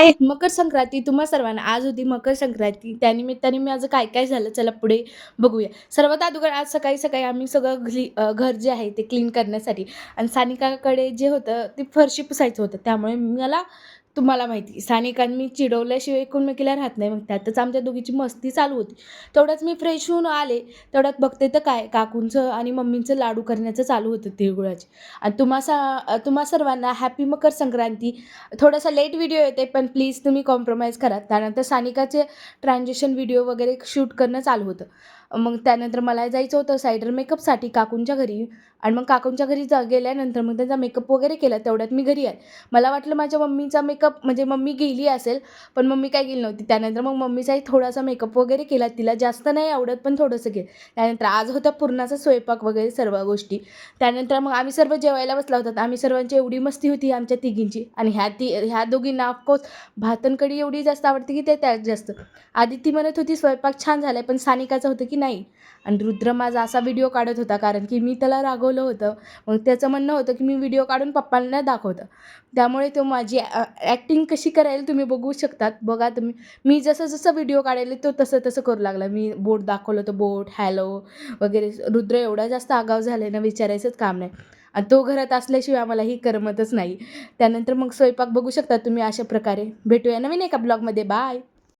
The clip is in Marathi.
हाय! मकर संक्रांती तुम्हा सर्वांना. आज होती मकर संक्रांती. त्यानिमित्ताने माझं काय-काय झालं चला पुढे बघूया. सर्वात अगोदर आज सकाळी-सकाळी आम्ही सगळं घर जे आहे ते क्लीन करण्यासाठी आणि सानिकाकडे जे होतं ते फरशी पुसायचं होतं. त्यामुळे तुम्हाला माहिती सानिकांनी चिडवल्याशिवाय एकमेकीला राहत नाही. मग त्यातच आमच्या दोघींची मस्ती चालू होती. तेवढ्यात मी फ्रेश होऊन आले. तेवढ्यात बघते तर काय काकूंचं आणि मम्मींचं लाडू करण्याचं चालू होतं तिळगुळाचे. आणि तुम्हा सर्वांना हॅपी मकर संक्रांती. थोडासा लेट व्हिडिओ येते, पण प्लीज तुम्ही कॉम्प्रोमाईज करा. त्यानंतर सानिकाचे ट्रान्झिशन व्हिडिओ वगैरे शूट करणं चालू होतं. मग त्यानंतर मला जायचं होतं सायडर मेकअपसाठी काकूंच्या घरी आणि मग काकूंच्या घरी गेल्यानंतर मग त्यांचा मेकअप वगैरे केला. तेवढ्यात मी घरी आले. मला वाटलं माझ्या मम्मीचा मेकअप म्हणजे मम्मी गेली असेल, पण मम्मी काय गेली नव्हती. त्यानंतर मग मम्मीचाही थोडासा मेकअप वगैरे केला. तिला जास्त नाही आवडत, पण थोडंसं केलं. त्यानंतर आज होता पुरणाचा स्वयंपाक वगैरे सर्व गोष्टी. त्यानंतर मग आम्ही सर्व जेवायला बसला होतो. आम्ही सर्वांची एवढी मस्ती होती आमच्या तिघींची आणि ह्या दोघींना ऑफकोर्स भात आणि कढी एवढी जास्त आवडते की ते त्यात जास्त. आदिती म्हणत होती स्वयंपाक छान झालाय, पण सानिकाचं होतं की नाही. आणि रुद्र माझा असा व्हिडिओ काढत होता कारण की मी त्याला रागवलं होतं. मग त्याचं म्हणणं होतं की मी व्हिडिओ काढून पप्पांना दाखवतं. त्यामुळे तो माझी ॲक्टिंग कशी करायला तुम्ही बघू शकतात. बघा तुम्ही. मी जसं व्हिडिओ काढायला तो तसं करू लागला. मी बोट दाखवलं होतं, बोट, हॅलो वगैरे. रुद्र एवढा जास्त आगाव झालाय ना विचारायचंच काम नाही. आणि तो घरात असल्याशिवाय आम्हाला ही करमतच नाही. त्यानंतर मग स्वयंपाक बघू शकता तुम्ही अशा प्रकारे. भेटूया नवीन एका ब्लॉगमध्ये. बाय.